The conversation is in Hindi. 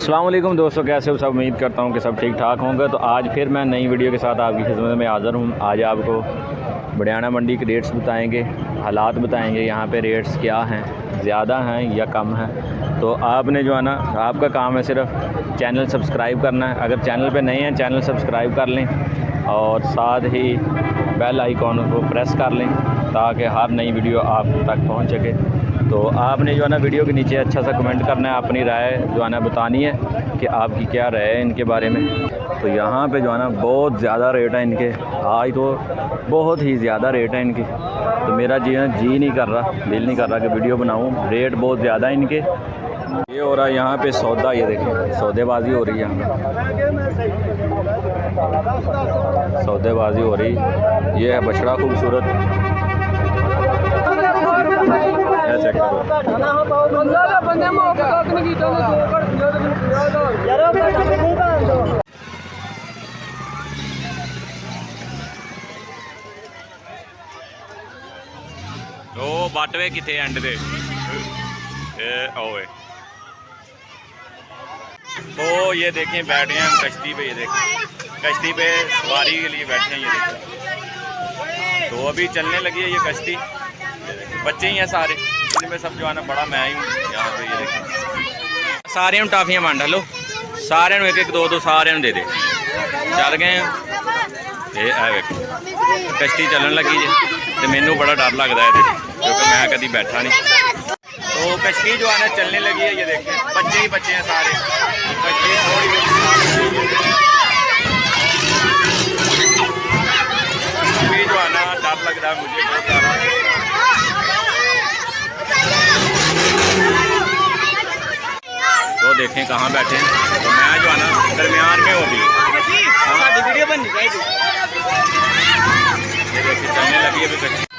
अस्सलाम वालेकुम दोस्तों, कैसे हो सब। उम्मीद करता हूँ कि सब ठीक ठाक होंगे। तो आज फिर मैं नई वीडियो के साथ आपकी खिदमत में हाज़िर हूँ। आज आपको बड़ियाना मंडी के रेट्स बताएंगे, हालात बताएंगे, यहाँ पे रेट्स क्या हैं, ज़्यादा हैं या कम हैं। तो आपने जो है ना, आपका काम है सिर्फ चैनल सब्सक्राइब करना है। अगर चैनल पे नए हैं चैनल सब्सक्राइब कर लें और साथ ही बेल आइकॉन को प्रेस कर लें ताकि हर नई वीडियो आप तक पहुँच सके। तो आपने जो है ना वीडियो के नीचे अच्छा सा कमेंट करना है, अपनी राय जो है ना बतानी है कि आपकी क्या राय है इनके बारे में। तो यहाँ पे जो है ना बहुत ज़्यादा रेट है इनके, आज तो बहुत ही ज़्यादा रेट है इनकी। तो मेरा जी नहीं कर रहा, दिल नहीं कर रहा कि वीडियो बनाऊँ, रेट बहुत ज़्यादा है इनके। ये हो रहा है यहाँ पे सौदा, ये देखिए सौदेबाजी हो रही है यहाँ, सौदेबाजी हो रही। ये है बछड़ा खूबसूरत, चेक करो। ओ बाटवे किथे एंड दे ओए। तो ये देखें बैठ गए हम कश्ती पे, ये देखें कश्ती पे सवारी के लिए बैठे हैं, ये देखें। तो अभी चलने लगी है ये कश्ती, बच्चे ही हैं सारे, इनमें सब जो है ना बड़ा मैं ही हूँ यहाँ पे। ये देखें सारे टाफियाँ मंड, हेलो सारे एक एक दो दो सारे दे दे। चल गए ये देखो कश्ती चलन लगी जी। तो मैनू बड़ा डर लगता है क्योंकि मैं कभी बैठा नहीं। तो कश्ती जो है ना चलने लगी है, ये देखें बच्चे ही बच्चे हैं सारे। कश्ती अभी जो है ना डर लग रहा है मुझे बहुत सारा। तो देखें कहाँ बैठे हैं, तो मैं जो है ना दरमियान में हो भी वीडियो बननी चाहिए। ये देखिए चलने लगी है अभी कश्ती।